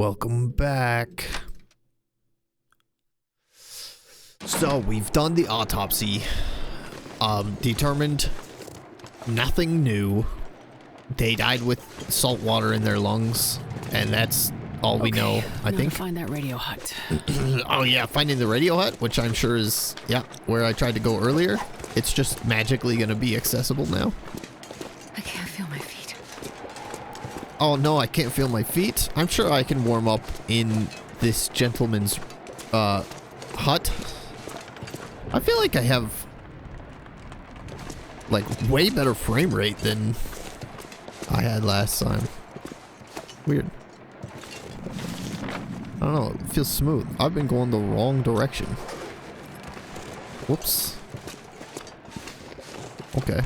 Welcome back. So we've done the autopsy. Determined nothing new. They died with salt water in their lungs, and that's all we know, I think. Find that radio hut. Oh yeah, finding the radio hut, which I'm sure is, yeah, where I tried to go earlier. It's just magically gonna be accessible now. I can't feel my feet. Oh no, I can't feel my feet. I'm sure I can warm up in this gentleman's hut. I feel like I have like way better frame rate than I had last time. Weird. I don't know, it feels smooth. I've been going the wrong direction. Whoops. Okay.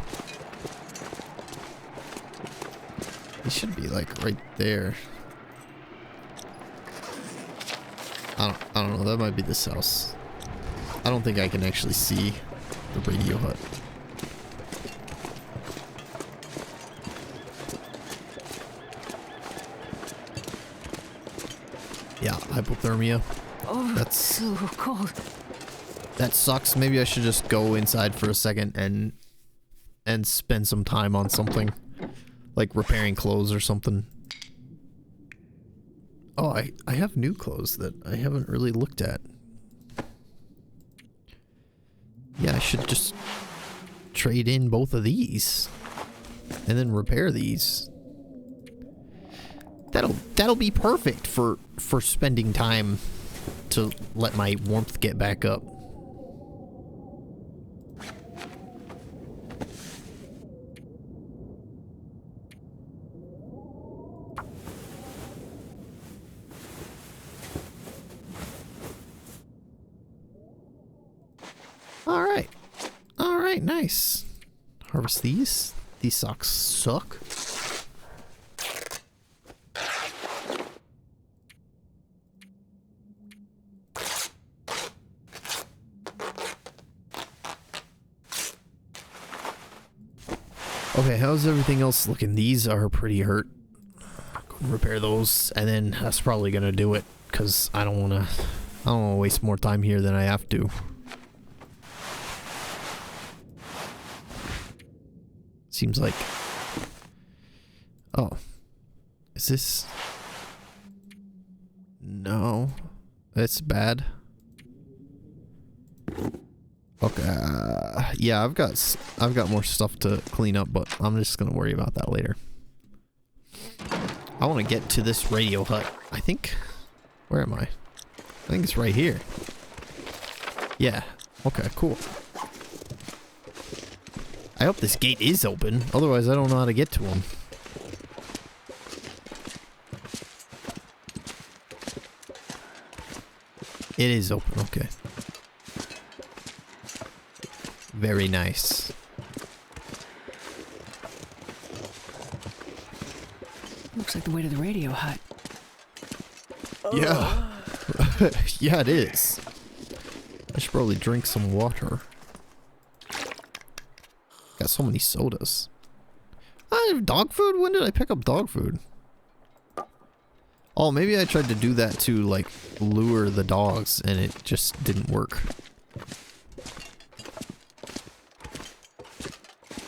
He should be like right there. I don't know, that might be this house. I don't think I can actually see the radio hut. Yeah, hypothermia. Oh, That's so cold. That sucks. Maybe I should just go inside for a second and spend some time on something. Like repairing clothes or something. Oh, I have new clothes that I haven't really looked at. Yeah, I should just trade in both of these and then repair these. That'll be perfect for spending time to let my warmth get back up. All right, nice. Harvest these. These socks suck. Okay, how's everything else looking? These are pretty hurt. Repair those, and then that's probably gonna do it, because I don't wanna waste more time here than I have to. Seems like... Oh. Is this... No. It's bad. Okay. Yeah, I've got more stuff to clean up, but I'm just gonna worry about that later. I want to get to this radio hut. I think... Where am I? I think it's right here. Yeah. Okay, cool. I hope this gate is open, otherwise I don't know how to get to him. It is open, okay. Very nice. Looks like the way to the radio hut. Yeah. Yeah, it is. I should probably drink some water. Got so many sodas. I have dog food? When did I pick up dog food? Oh, maybe I tried to do that to, like, lure the dogs, and it just didn't work.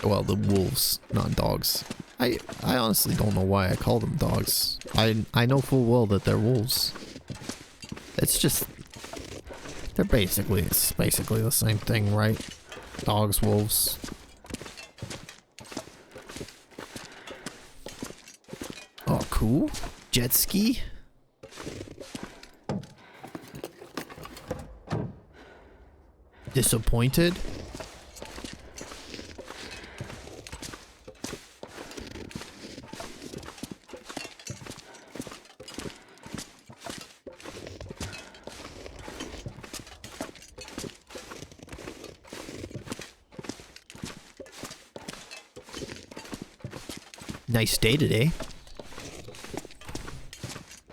Well, the wolves, not dogs. I honestly don't know why I call them dogs. I know full well that they're wolves. It's just... It's basically the same thing, right? Dogs, wolves... Oh, cool. Jet ski. Disappointed. Nice day today.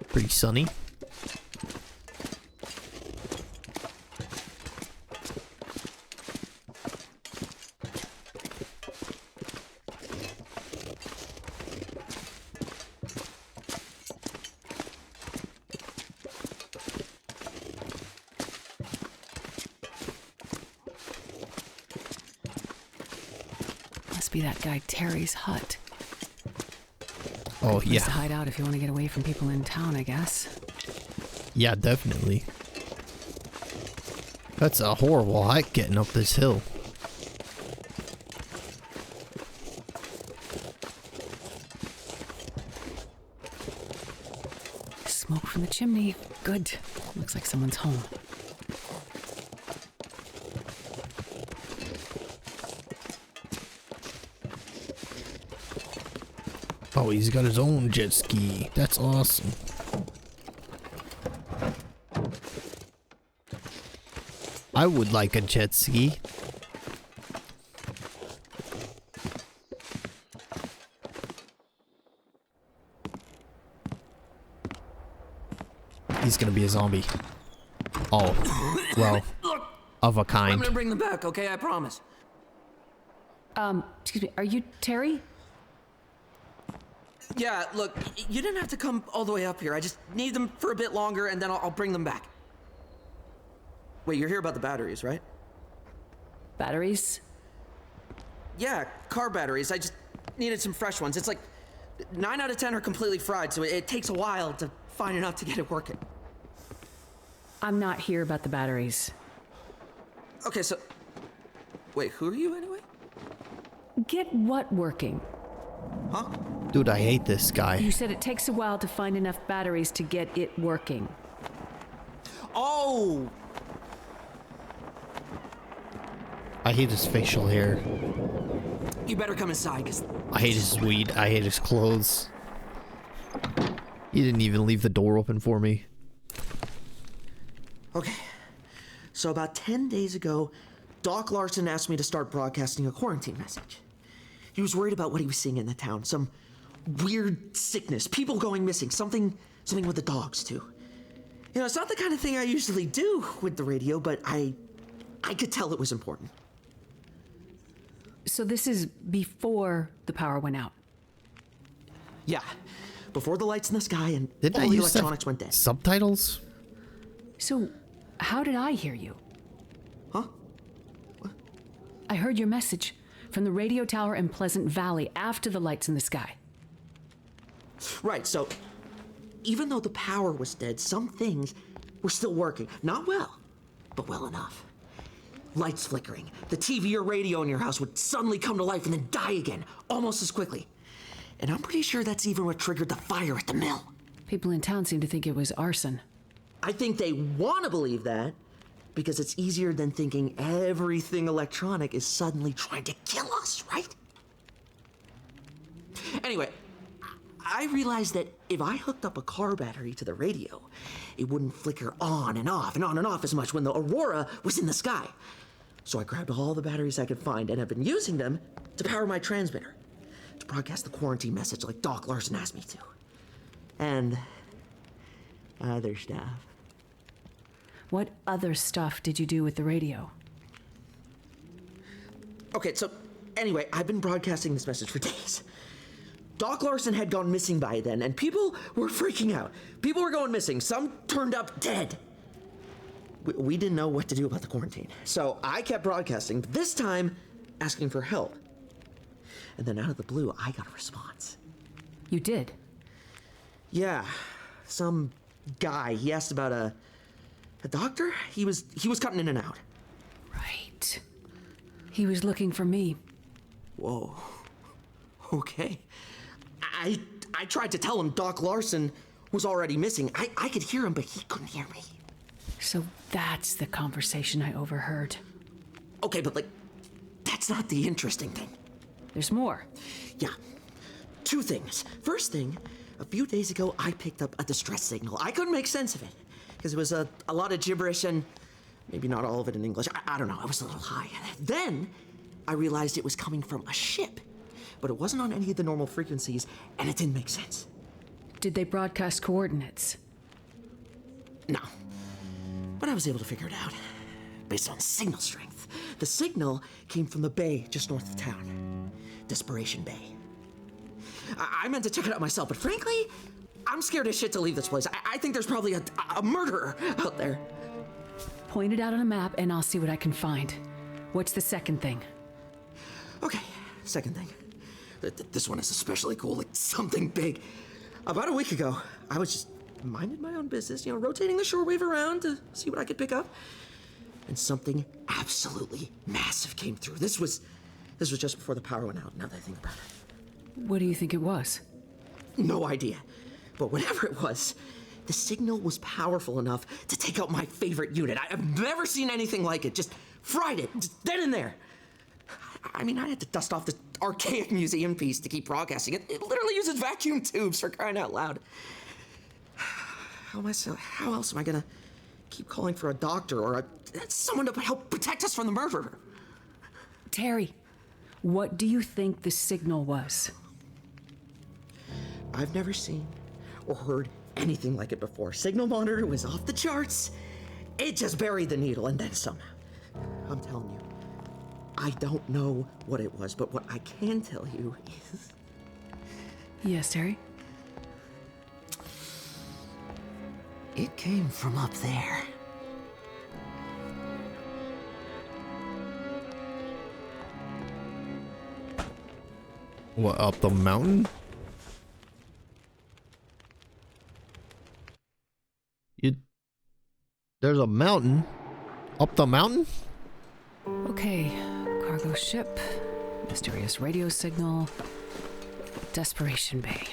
Pretty sunny. be that guy Terry's hut. Oh, Place to yeah. hide out if you want to get away from people in town, I guess. Yeah, definitely. That's a horrible hike getting up this hill. Smoke from the chimney. Good. Looks like someone's home. Oh, he's got his own jet ski. That's awesome. I would like a jet ski. He's gonna be a zombie. Oh, well, of a I'm kind. gonna bring them back, okay? I promise. Excuse me, are you Terry? Yeah, look, you didn't have to come all the way up here. I just need them for a bit longer, and then I'll bring them back. Wait, you're here about the batteries, right? Batteries? Yeah, car batteries. I just needed some fresh ones. It's like 9 out of 10 are completely fried, so it takes a while to find enough to get it working. I'm not here about the batteries. Okay, so... Wait, who are you anyway? Get what working? Huh? Dude, I hate this guy. You said it takes a while to find enough batteries to get it working. Oh! I hate his facial hair. You better come inside, because... I hate his weed. I hate his clothes. He didn't even leave the door open for me. Okay. So about 10 days ago, Doc Larson asked me to start broadcasting a quarantine message. He was worried about what he was seeing in the town. Some weird sickness, people going missing, something with the dogs too. You know, it's not the kind of thing I usually do with the radio, but I could tell it was important. So this is before the power went out. Yeah, before the lights in the sky and Didn't I all the use electronics went dead. subtitles? So, how did I hear you? Huh? I heard your message from the radio tower in Pleasant Valley after the lights in the sky. Right, so even though the power was dead, some things were still working. Not well, but well enough. Lights flickering. The TV or radio in your house would suddenly come to life and then die again, almost as quickly. And I'm pretty sure that's even what triggered the fire at the mill. People in town seem to think it was arson. I think they want to believe that because it's easier than thinking everything electronic is suddenly trying to kill us, right? Anyway, I realized that if I hooked up a car battery to the radio, it wouldn't flicker on and off and on and off as much when the aurora was in the sky. So I grabbed all the batteries I could find and have been using them to power my transmitter, to broadcast the quarantine message like Doc Larson asked me to. And other stuff. What other stuff did you do with the radio? Okay, so anyway, I've been broadcasting this message for days. Doc Larson had gone missing by then, and people were freaking out. People were going missing. Some turned up dead. We didn't know what to do about the quarantine, so I kept broadcasting, but this time asking for help. And then out of the blue, I got a response. You did? Yeah, some guy. He asked about a doctor. He was cutting in and out. Right. He was looking for me. Whoa. Okay. I tried to tell him Doc Larson was already missing. I could hear him, but he couldn't hear me. So that's the conversation I overheard. Okay, but that's not the interesting thing. There's more. Yeah. 2 things. First thing, a few days ago, I picked up a distress signal. I couldn't make sense of it, because it was a lot of gibberish and maybe not all of it in English. I don't know, I was a little high. Then, I realized it was coming from a ship, but it wasn't on any of the normal frequencies, and it didn't make sense. Did they broadcast coordinates? No. But I was able to figure it out, based on signal strength. The signal came from the bay just north of town. Desperation Bay. I meant to check it out myself, but frankly, I'm scared as shit to leave this place. I think there's probably a murderer out there. Point it out on a map and I'll see what I can find. What's the second thing? Okay, second thing. This one is especially cool, like something big. About a week ago, I was just minding my own business, rotating the shortwave around to see what I could pick up. And something absolutely massive came through. This was just before the power went out, now that I think about it. What do you think it was? No idea. But whatever it was, the signal was powerful enough to take out my favorite unit. I've never seen anything like it. Just fried it, just then and there. I mean, I had to dust off this archaic museum piece to keep broadcasting it. It literally uses vacuum tubes, for crying out loud. How else am I gonna keep calling for a doctor or someone to help protect us from the murderer? Terry, what do you think the signal was? I've never seen or heard anything like it before. Signal monitor was off the charts. It just buried the needle and then some. I'm telling you, I don't know what it was, but what I can tell you is... Yes, Terry? It came from up there. What, up the mountain? There's a mountain? Up the mountain? Okay, cargo ship, mysterious radio signal, Desperation Bay.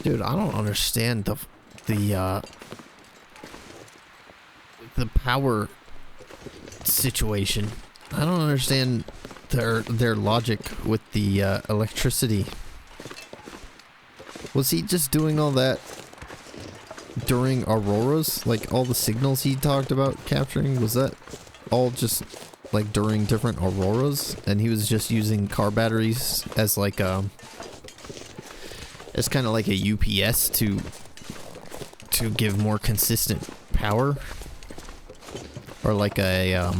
Dude, I don't understand the power situation. I don't understand their logic with the electricity. Was he just doing all that during auroras? Like all the signals he talked about capturing, was that all just like during different auroras, and he was just using car batteries as like as kind of like a UPS to give more consistent power, or like a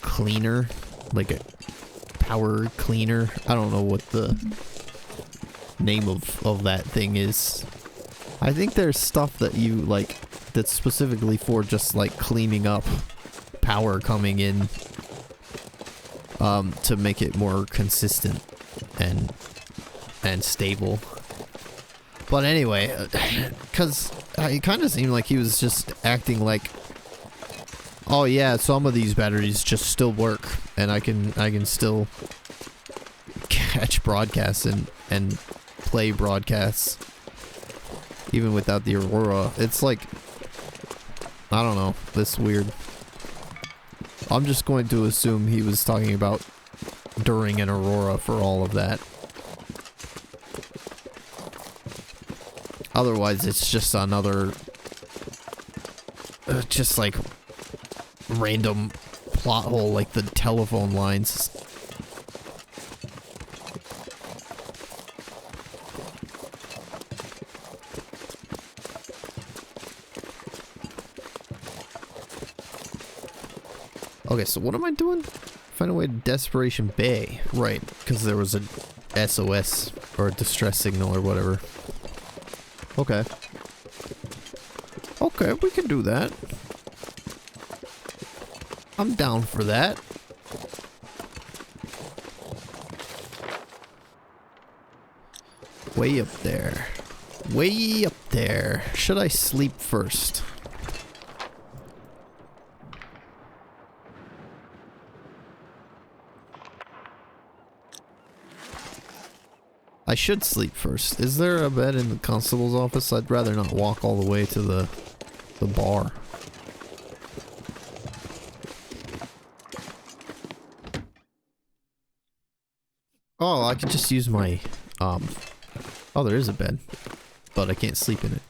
cleaner, like a power cleaner. I don't know what the name of that thing is. I think there's stuff that you like that's specifically for just like cleaning up power coming in, to make it more consistent and stable. But anyway, because it kind of seemed like he was just acting like, oh yeah, some of these batteries just still work, and I can still catch broadcasts and play broadcasts even without the Aurora. It's like, I don't know, this weird. I'm just going to assume he was talking about during an Aurora for all of that. Otherwise, it's just another, just like random plot hole, like the telephone lines. Okay, so what am I doing? Find a way to Desperation Bay. Right, because there was a SOS or a distress signal or whatever. Okay. Okay, we can do that. I'm down for that. Way up there. Way up there. Should I sleep first? I should sleep first. Is there a bed in the constable's office? I'd rather not walk all the way to the bar. Oh, I could just use my, oh, there is a bed, but I can't sleep in it.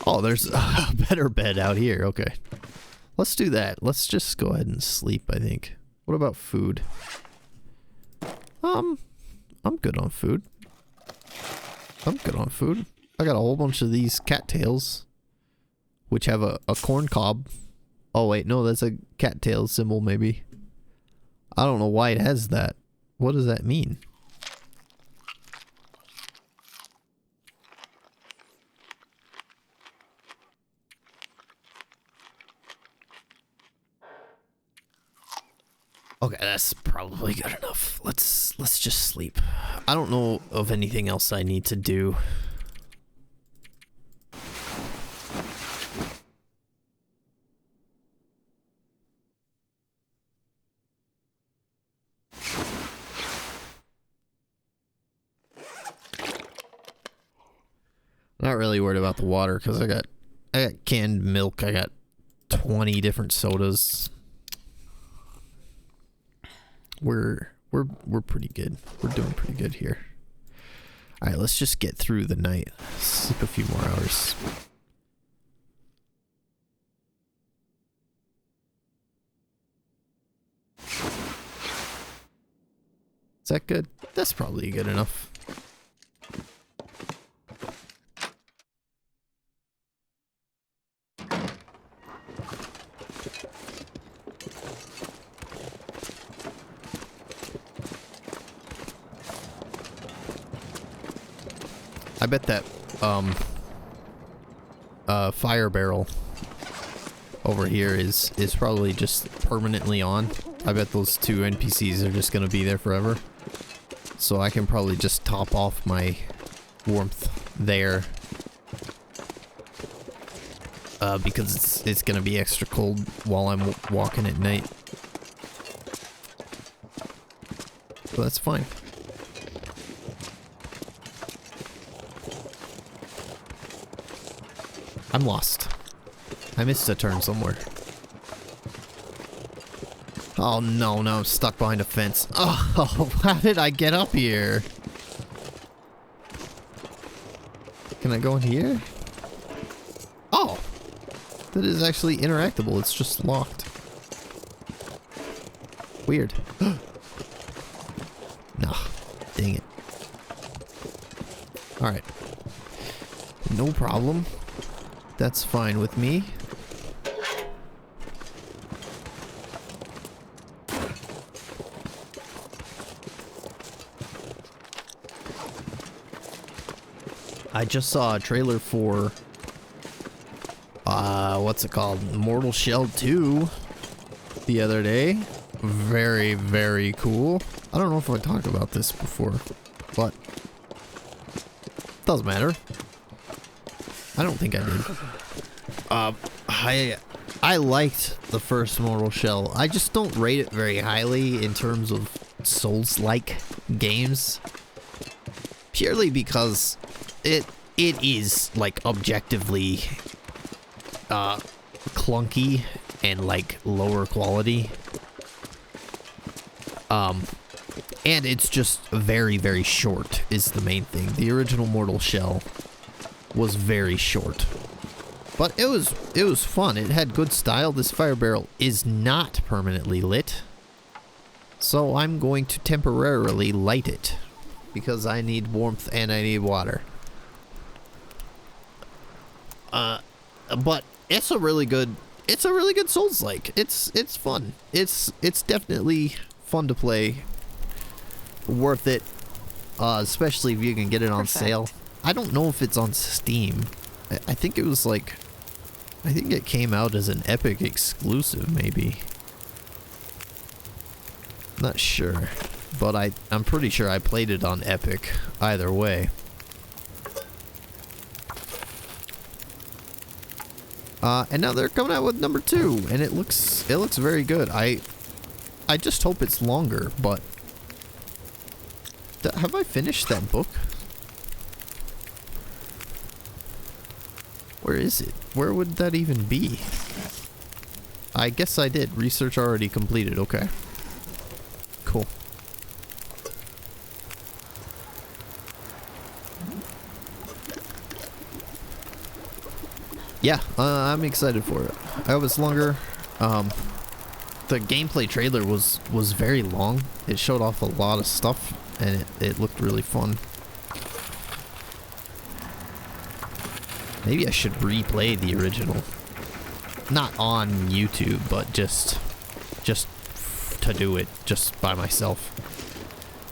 Oh, there's a better bed out here. Okay. Let's do that. Let's just go ahead and sleep, I think. What about food? I'm good on food. I'm good on food. I got a whole bunch of these cattails, which have a corn cob. Oh wait, no, that's a cattail symbol maybe. I don't know why it has that. What does that mean? Okay, that's probably good enough. Let's just sleep. I don't know of anything else I need to do. Not really worried about the water because I got canned milk. I got 20 different sodas. We're pretty good. We're doing pretty good here. All right, let's just get through the night. Sleep a few more hours. Is that good? That's probably good enough. I bet that fire barrel over here is probably just permanently on. I bet those two NPCs are just gonna be there forever. So I can probably just top off my warmth there. Because it's gonna be extra cold while I'm walking at night. So that's fine. I'm lost. I missed a turn somewhere. Oh no, now I'm stuck behind a fence. Oh, how did I get up here? Can I go in here? Oh! That is actually interactable, it's just locked. Weird. No, dang it. Alright. No problem. That's fine with me. I just saw a trailer for what's it called? Mortal Shell 2 the other day. Very, very cool. I don't know if I talked about this before, but doesn't matter. I don't think I did. I liked the first Mortal Shell. I just don't rate it very highly in terms of Souls-like games. Purely because it is like objectively clunky and like lower quality. And it's just very, very short is the main thing. The original Mortal Shell was very short, but it was fun. It had good style. This fire barrel is not permanently lit, so I'm going to temporarily light it because I need warmth and I need water. But it's a really good Souls-like. It's fun. It's definitely fun to play. Worth it, especially if you can get it on sale. I don't know if it's on Steam. I think it was like, I think it came out as an Epic exclusive, maybe. Not sure, but I'm pretty sure I played it on Epic either way. And now they're coming out with number 2, and it looks very good. I just hope it's longer, but have I finished that book? Where is it? Where would that even be? I guess I did. Research already completed. Okay. Cool. Yeah, I'm excited for it. I hope it's longer. The gameplay trailer was very long. It showed off a lot of stuff, and it looked really fun. Maybe I should replay the original. Not on YouTube, but just to do it just by myself.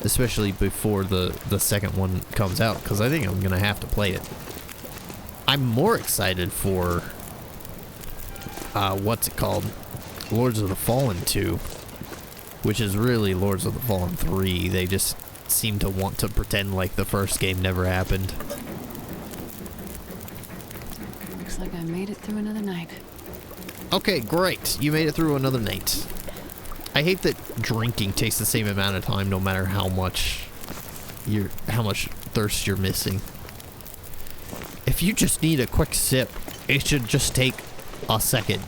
Especially before the second one comes out, because I think I'm gonna have to play it. I'm more excited for what's it called? Lords of the Fallen 2. which is really Lords of the Fallen 3. They just seem to want to pretend like the first game never happened. Looks like I made it through another night. Okay, great. You made it through another night. I hate that drinking takes the same amount of time no matter how much thirst you're missing. If you just need a quick sip, it should just take a second.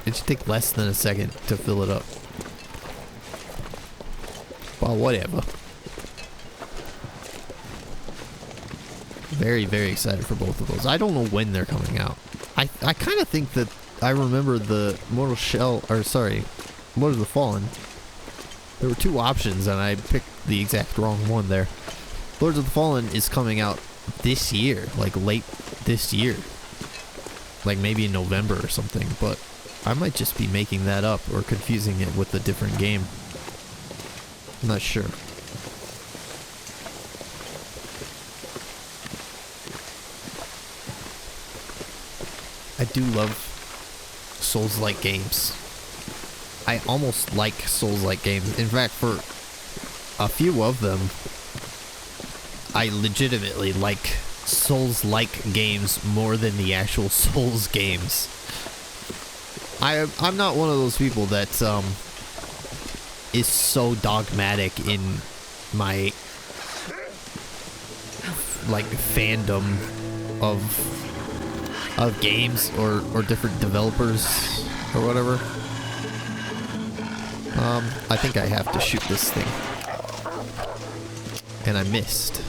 It should take less than a second to fill it up. Well, whatever. Very, very excited for both of those. I don't know when they're coming out. I kind of think that I remember the Lords of the Fallen. There were two options and I picked the exact wrong one there. Lords of the Fallen is coming out this year, like late this year. Like maybe in November or something, but I might just be making that up or confusing it with a different game. I'm not sure. I do love Souls-like games. I almost like Souls-like games. In fact, for a few of them, I legitimately like Souls-like games more than the actual Souls games. I'm not one of those people that is so dogmatic in my like fandom of games or different developers or whatever. I think I have to shoot this thing. And I missed.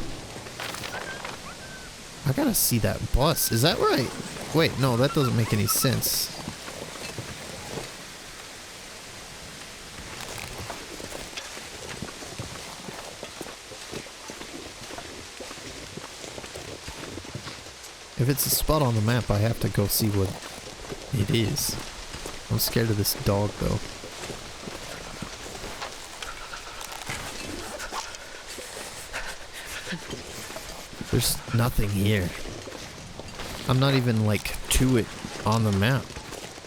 I gotta see that bus. Is that right? Wait, no, that doesn't make any sense. If it's a spot on the map, I have to go see what it is. I'm scared of this dog, though. There's nothing here. I'm not even, like, to it on the map.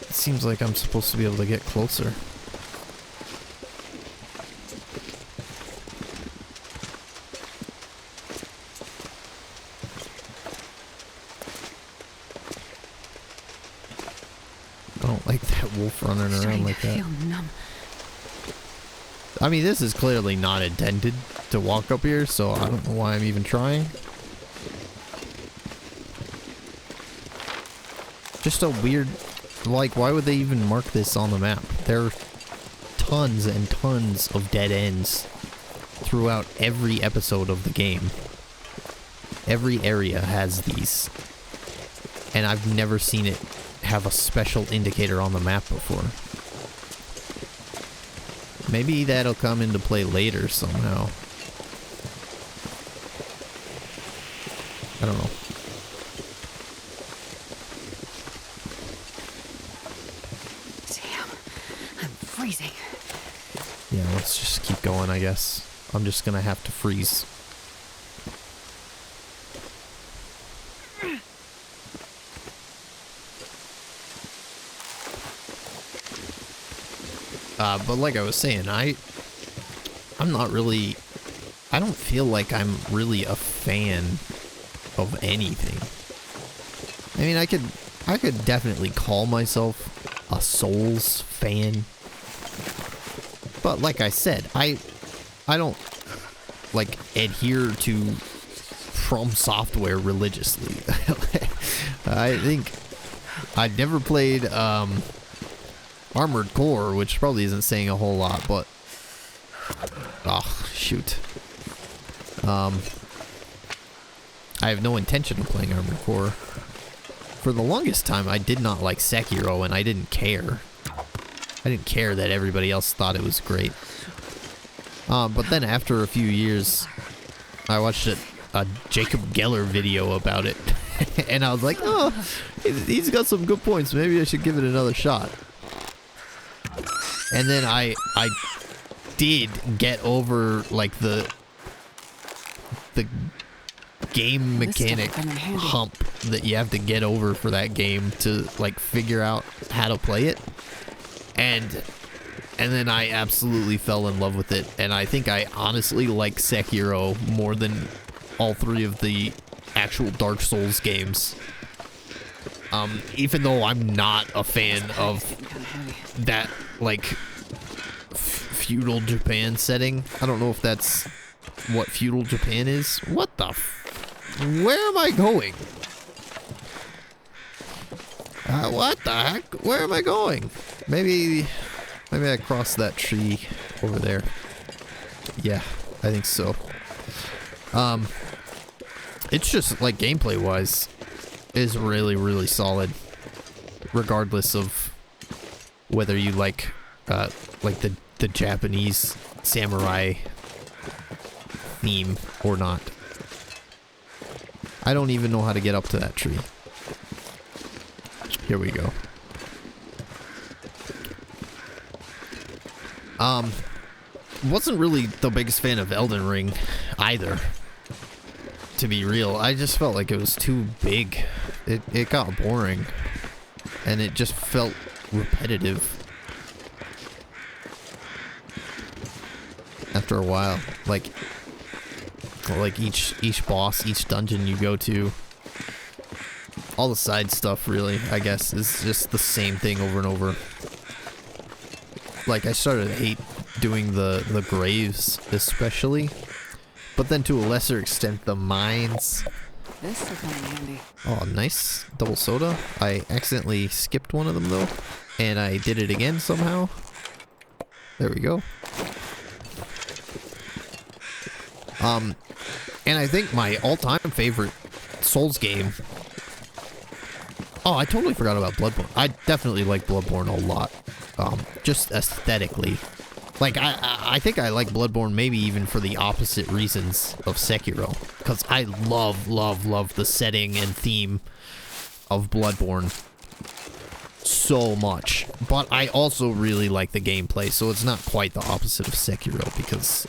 It seems like I'm supposed to be able to get closer. I don't like that wolf running around like that. Feel numb. I mean, this is clearly not intended to walk up here, so I don't know why I'm even trying. Just a weird, like, why would they even mark this on the map? There are tons and tons of dead ends throughout every episode of the game. Every area has these. And I've never seen it have a special indicator on the map before. Maybe that'll come into play later somehow. I don't know. Damn, I'm freezing. Yeah, let's just keep going, I guess. I'm just gonna have to freeze. But like I was saying, I'm not really, I don't feel like I'm really a fan of anything. I mean, I could definitely call myself a Souls fan. But like I said, I don't like adhere to From Software religiously. I think I'd never played Armored Core, which probably isn't saying a whole lot, but oh shoot. I have no intention of playing Armored Core. For the longest time, I did not like Sekiro, and I didn't care. I didn't care that everybody else thought it was great. But then after a few years, I watched a Jacob Geller video about it, and I was like, oh, he's got some good points. Maybe I should give it another shot. And then I did get over, like, the game mechanic hump that you have to get over for that game to, like, figure out how to play it. And And then I absolutely fell in love with it. And I think I honestly like Sekiro more than all three of the actual Dark Souls games. Even though I'm not a fan of that, like, feudal Japan setting. I don't know if that's what feudal Japan is. What the where am I going? What the heck? Where am I going? Maybe I crossed that tree over there. Yeah, I think so. It's just, like, gameplay-wise, is really, really solid. Regardless of whether you like the Japanese samurai theme or not. I don't even know how to get up to that tree. Here we go. Wasn't really the biggest fan of Elden Ring either. To be real, I just felt like it was too big. It got boring. And it just felt repetitive. After a while. Like each boss, each dungeon you go to. All the side stuff, really, I guess, is just the same thing over and over. Like, I started to hate doing the graves, especially. But then to a lesser extent, the mines. This will come in handy. Oh, nice. Double soda. I accidentally skipped one of them, though. And I did it again somehow. There we go. And I think my all-time favorite Souls game... Oh, I totally forgot about Bloodborne. I definitely like Bloodborne a lot. Just aesthetically. Like, I think I like Bloodborne maybe even for the opposite reasons of Sekiro. Because I love, love, love the setting and theme of Bloodborne so much. But I also really like the gameplay, so it's not quite the opposite of Sekiro, because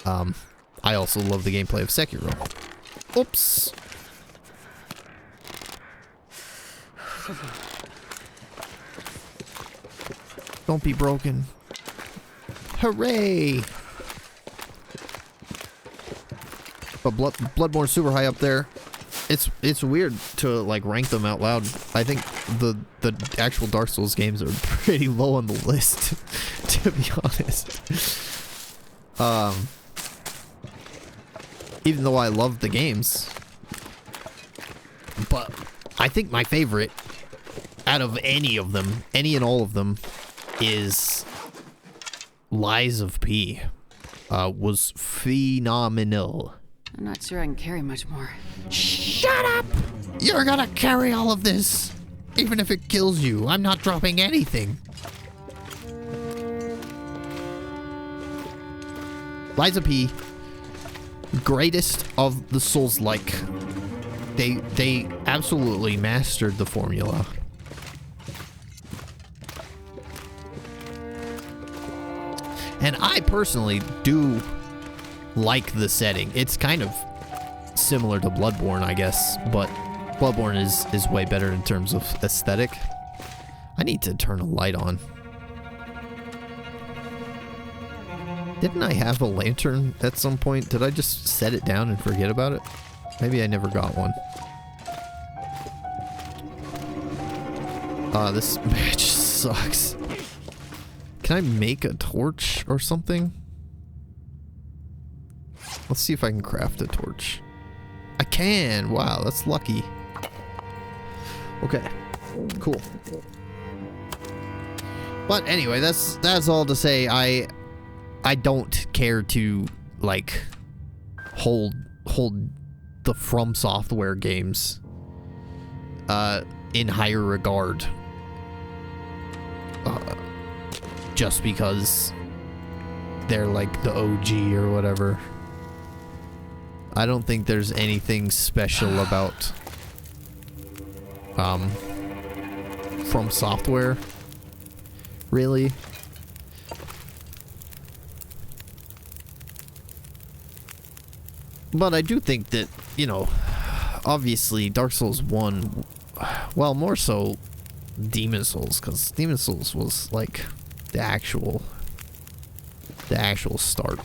I also love the gameplay of Sekiro. Oops. Don't be broken. Hooray! But Bloodborne's super high up there. It's weird to, like, rank them out loud. I think the actual Dark Souls games are pretty low on the list, to be honest. Even though I love the games. But I think my favorite out of any of them, any and all of them, is Lies of P. Was phenomenal. I'm not sure I can carry much more. Shut up! You're gonna carry all of this. Even if it kills you, I'm not dropping anything. Lies of P, greatest of the Souls-like. They absolutely mastered the formula. And I personally do like the setting. It's kind of similar to Bloodborne, I guess, but Bloodborne is way better in terms of aesthetic. I need to turn a light on. Didn't I have a lantern at some point? Did I just set it down and forget about it? Maybe I never got one. This match sucks. Can I make a torch or something? Let's see if I can craft a torch. I can! Wow, that's lucky. Okay, cool. But anyway, that's all to say. I don't care to, like, hold the From Software games in higher regard. Just because they're like the OG or whatever. I don't think there's anything special about From Software, really. But I do think that, you know, obviously Dark Souls 1, well, more so Demon Souls, because Demon Souls was like the actual start,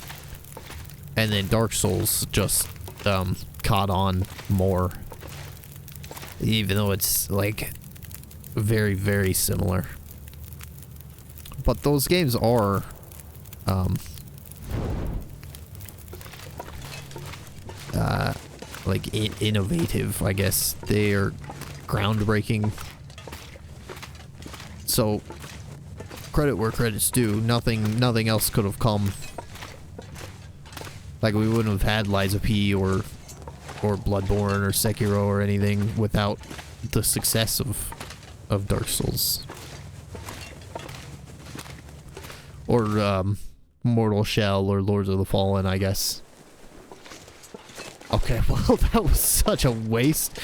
and then Dark Souls just caught on more, even though it's like very, very similar. But those games are like innovative, I guess. They are groundbreaking. So credit where credit's due. Nothing else could have come. Like, we wouldn't have had Lies of P or Bloodborne or Sekiro or anything without the success of Dark Souls. Or Mortal Shell or Lords of the Fallen, I guess. Okay, well, that was such a waste.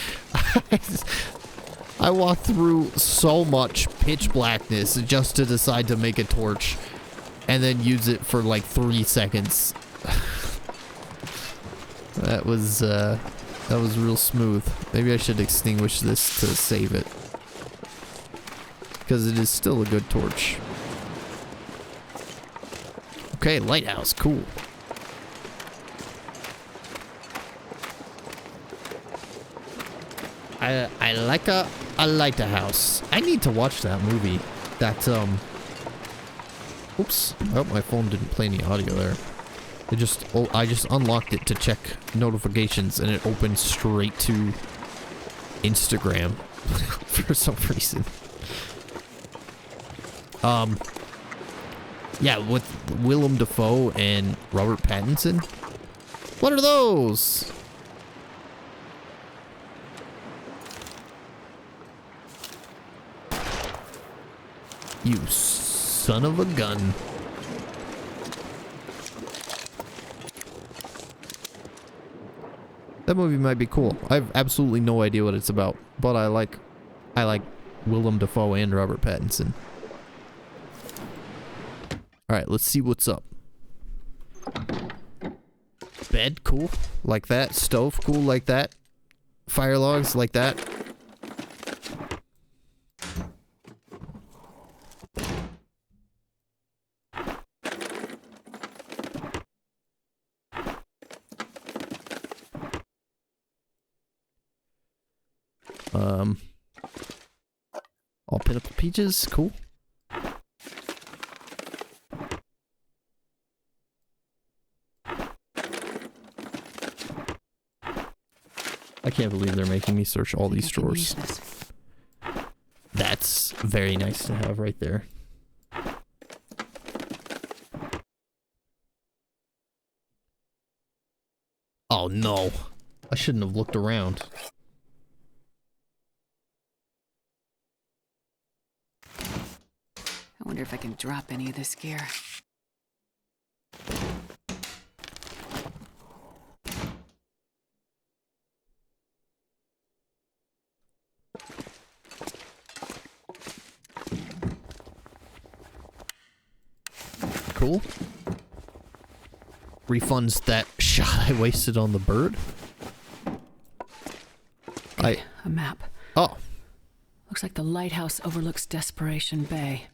I walked through so much pitch blackness just to decide to make a torch and then use it for like 3 seconds. That was real smooth. Maybe I should extinguish this to save it, because it is still a good torch. Okay, lighthouse, cool. I like a lighthouse. I need to watch that movie. That oops. Oh, my phone didn't play any audio there. I just unlocked it to check notifications, and it opened straight to Instagram for some reason. Yeah, with Willem Dafoe and Robert Pattinson. What are those? You son of a gun. That movie might be cool. I have absolutely no idea what it's about, but I like Willem Dafoe and Robert Pattinson. Alright, let's see what's up. Bed, cool. Like that. Stove, cool. Like that. Fire logs, like that. All pineapple peaches, cool. I can't believe they're making me search all these drawers. That's very nice to have right there. Oh no. I shouldn't have looked around. I wonder if I can drop any of this gear. Cool. Refunds that shot I wasted on the bird. Okay, a map. Oh. Looks like the lighthouse overlooks Desperation Bay.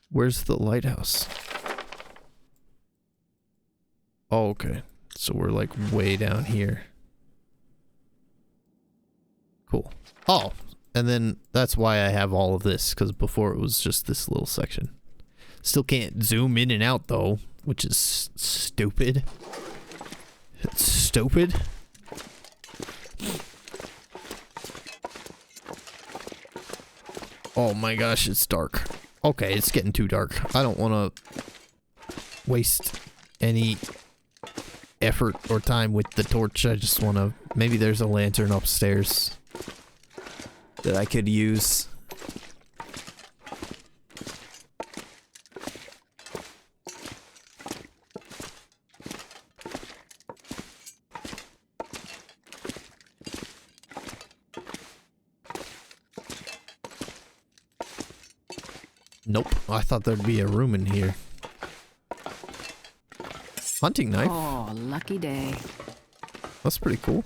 Where's the lighthouse? Oh, okay. So we're like way down here. Cool. Oh, and then that's why I have all of this, because before it was just this little section. Still can't zoom in and out though, which is stupid. It's stupid. Oh my gosh, it's dark. Okay, it's getting too dark. I don't want to waste any effort or time with the torch. I just want to... Maybe there's a lantern upstairs that I could use. Nope. I thought there'd be a room in here. Hunting knife. Oh, lucky day. That's pretty cool.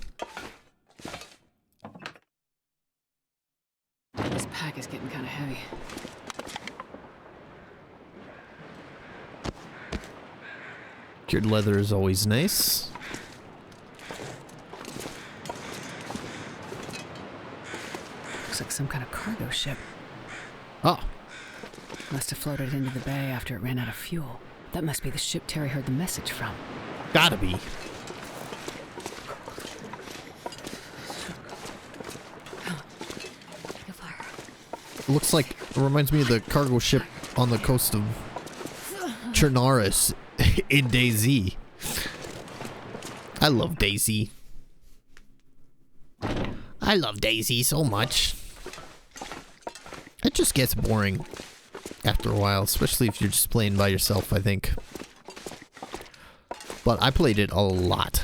This pack is getting Manicured leather is always nice. Looks like some kind of cargo ship. Oh, Must have floated into the bay after it ran out of fuel. That must be the ship Terry heard the message from. gotta be. Looks like it reminds me of the cargo ship on the coast of Chernaris in DayZ. I love DayZ. I love DayZ so much. It just gets boring after a while, especially if you're just playing by yourself, I think. But I played it a lot.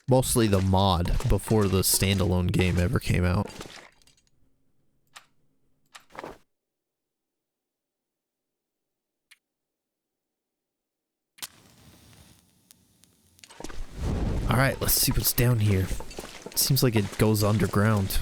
Mostly the mod before the standalone game ever came out. Alright, let's see what's down here. Seems like it goes underground.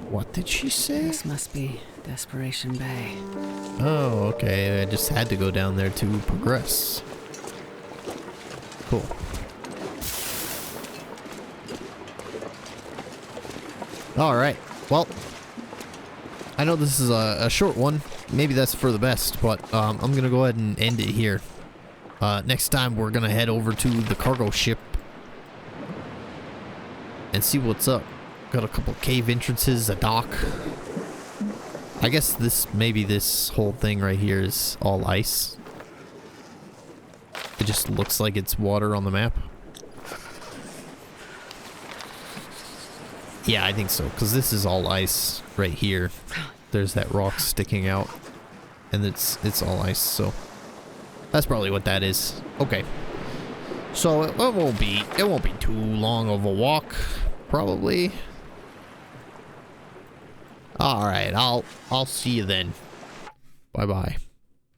What did she say? This must be Desperation Bay. Oh, okay. I just had to go down there to progress. Cool. Alright. Well, I know this is a short one. Maybe that's for the best, but I'm going to go ahead and end it here. Next time, we're going to head over to the cargo ship and see what's up. Got a couple cave entrances, a dock. I guess maybe this whole thing right here is all ice. It just looks like it's water on the map. Yeah, I think so, because this is all ice right here. There's that rock sticking out, and it's all ice, so that's probably what that is. Okay. So it won't be too long of a walk, probably. All right, I'll see you then. Bye-bye.